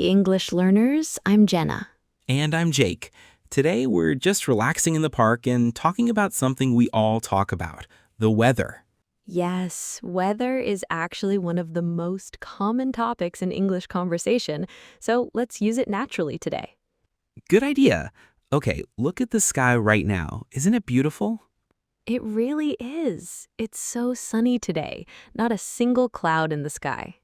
English learners. I'm Jenna. And I'm Jake. Today we're just relaxing in the park and talking about something we all talk about, the weather. Yes, weather is actually one of the most common topics in English conversation, so let's use it naturally today. Good idea. Okay, look at the sky right now. Isn't it beautiful? It really is. It's so sunny today, not a single cloud in the sky.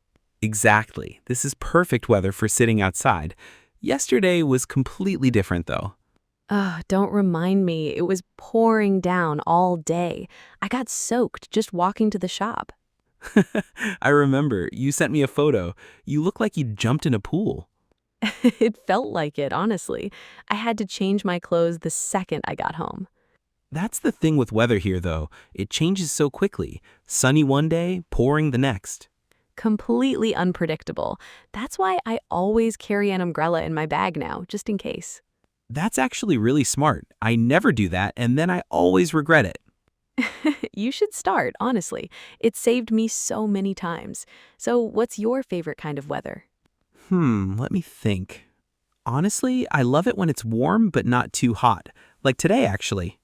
Exactly. This is perfect weather for sitting outside. Yesterday was completely different though. Don't remind me. It was pouring down all day. I got soaked just walking to the shop. I remember, you sent me a photo. You look like you jumped in a pool. It felt like it, honestly. I had to change my clothes the second I got home. That's the thing with weather here though. It changes so quickly. Sunny one day, pouring the next. Completely unpredictable. That's why I always carry an umbrella in my bag now, just in case. That's actually really smart. I never do that, and then I always regret it. You should start, honestly. It saved me so many times. So what's your favorite kind of weather? Let me think. Honestly, I love it when it's warm but not too hot. Like today, actually.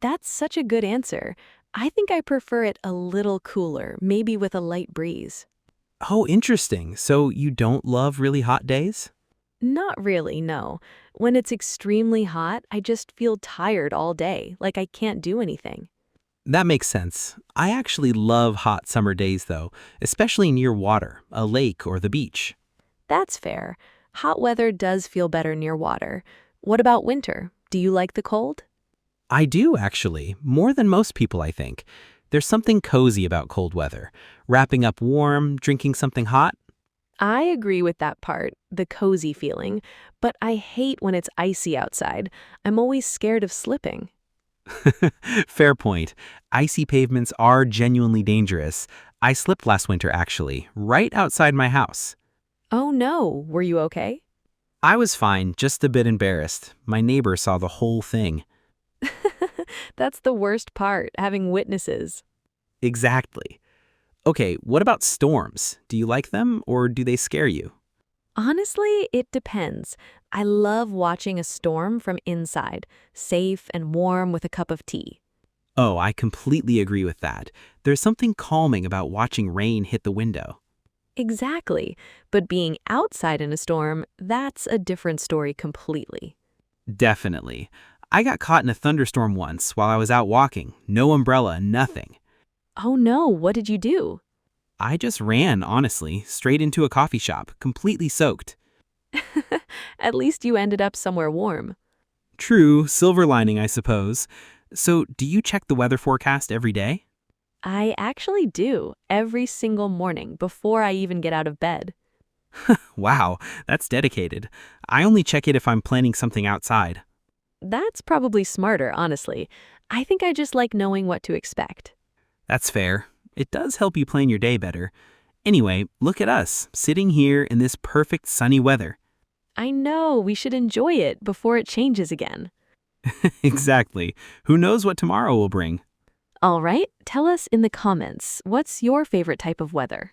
That's such a good answer. I think I prefer it a little cooler, maybe with a light breeze. Oh, interesting. So you don't love really hot days? Not really, no. When it's extremely hot, I just feel tired all day, like I can't do anything. That makes sense. I actually love hot summer days, though, especially near water, a lake or the beach. That's fair. Hot weather does feel better near water. What about winter? Do you like the cold? I do, actually, more than most people, I think. There's something cozy about cold weather. Wrapping up warm, drinking something hot. I agree with that part, the cozy feeling, but I hate when it's icy outside. I'm always scared of slipping. Fair point. Icy pavements are genuinely dangerous. I slipped last winter, actually, right outside my house. Oh no, were you okay? I was fine, just a bit embarrassed. My neighbor saw the whole thing. That's the worst part, having witnesses. Exactly. Okay, what about storms? Do you like them or do they scare you? Honestly, it depends. I love watching a storm from inside, safe and warm with a cup of tea. Oh, I completely agree with that. There's something calming about watching rain hit the window. Exactly. But being outside in a storm, that's a different story completely. Definitely. I got caught in a thunderstorm once while I was out walking. No umbrella, nothing. Oh no, what did you do? I just ran, honestly, straight into a coffee shop, completely soaked. At least you ended up somewhere warm. True, silver lining, I suppose. So, do you check the weather forecast every day? I actually do, every single morning before I even get out of bed. Wow, that's dedicated. I only check it if I'm planning something outside. That's probably smarter, honestly. I think I just like knowing what to expect. That's fair. It does help you plan your day better. Anyway, look at us, sitting here in this perfect sunny weather. I know, we should enjoy it before it changes again. Exactly. Who knows what tomorrow will bring? All right, tell us in the comments, what's your favorite type of weather?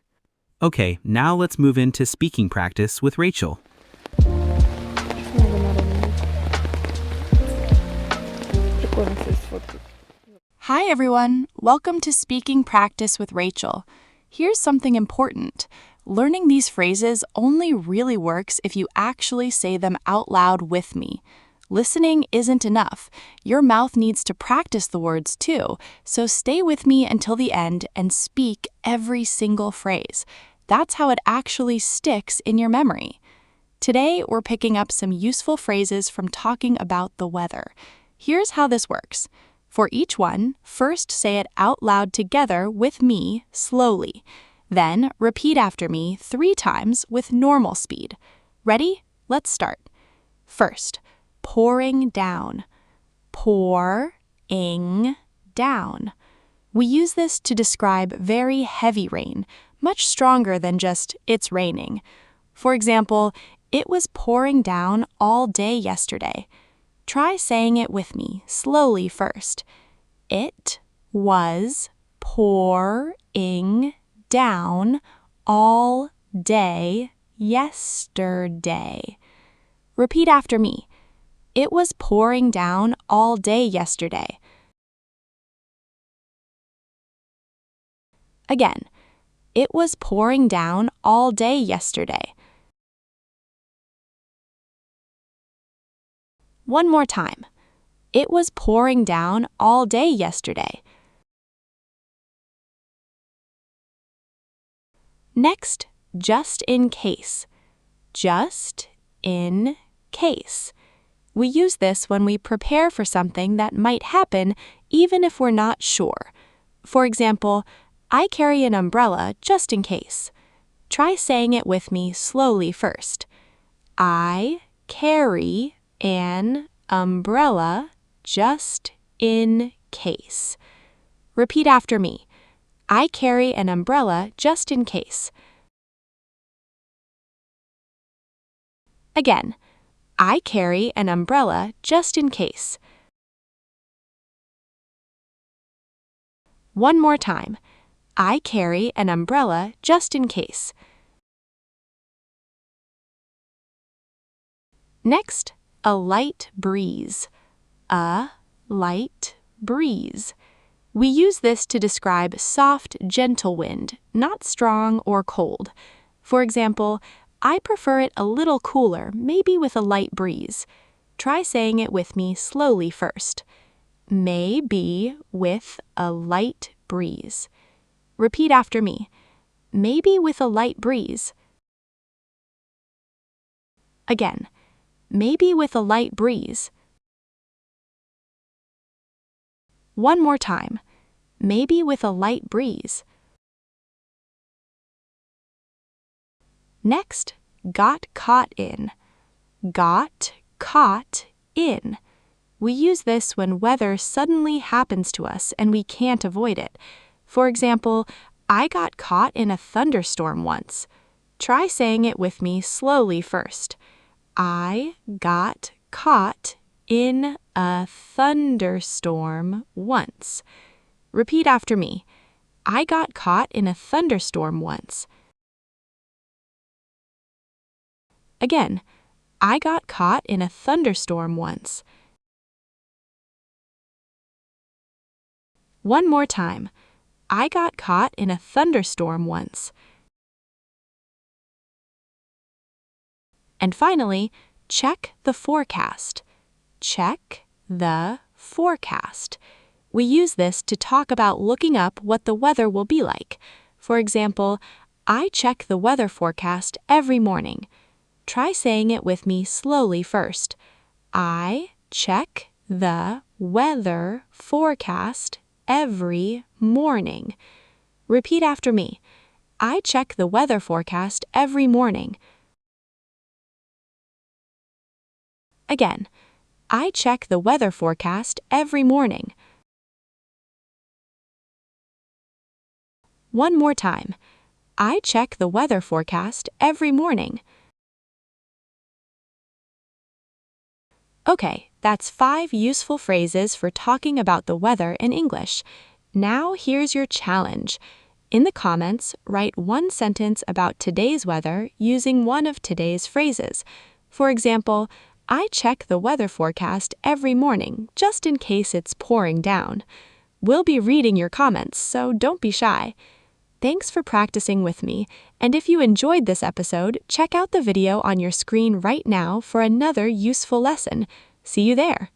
Okay, now let's move into speaking practice with Rachel. Hi everyone, welcome to Speaking Practice with Rachel. Here's something important. Learning these phrases only really works if you actually say them out loud with me. Listening isn't enough. Your mouth needs to practice the words too, so stay with me until the end and speak every single phrase. That's how it actually sticks in your memory. Today, we're picking up some useful phrases from talking about the weather. Here's how this works. For each one, first say it out loud together with me, slowly. Then repeat after me 3 times with normal speed. Ready? Let's start. First, pouring down. Pour-ing down. We use this to describe very heavy rain, much stronger than just it's raining. For example, it was pouring down all day yesterday. Try saying it with me, slowly first. It was pouring down all day yesterday. Repeat after me. It was pouring down all day yesterday. Again, it was pouring down all day yesterday. One more time. It was pouring down all day yesterday. Next, just in case. Just in case. We use this when we prepare for something that might happen even if we're not sure. For example, I carry an umbrella just in case. Try saying it with me slowly first. I carry an umbrella just in case. Repeat after me. I carry an umbrella just in case. Again, I carry an umbrella just in case. One more time. I carry an umbrella just in case. Next, a light breeze. A light breeze. We use this to describe soft, gentle wind, not strong or cold. For example, I prefer it a little cooler, maybe with a light breeze. Try saying it with me slowly first. Maybe with a light breeze. Repeat after me. Maybe with a light breeze. Again, maybe with a light breeze. One more time. Maybe with a light breeze. Next, got caught in. Got caught in. We use this when weather suddenly happens to us and we can't avoid it. For example, I got caught in a thunderstorm once. Try saying it with me slowly first. I got caught in a thunderstorm once. Repeat after me. I got caught in a thunderstorm once. Again, I got caught in a thunderstorm once. One more time. I got caught in a thunderstorm once. And finally, check the forecast. Check the forecast. We use this to talk about looking up what the weather will be like. For example, I check the weather forecast every morning. Try saying it with me slowly first. I check the weather forecast every morning. Repeat after me. I check the weather forecast every morning. Again, I check the weather forecast every morning. One more time. I check the weather forecast every morning. Okay, that's 5 useful phrases for talking about the weather in English. Now here's your challenge. In the comments, write one sentence about today's weather using one of today's phrases. For example, I check the weather forecast every morning just in case it's pouring down. We'll be reading your comments, so don't be shy. Thanks for practicing with me, and if you enjoyed this episode, check out the video on your screen right now for another useful lesson. See you there!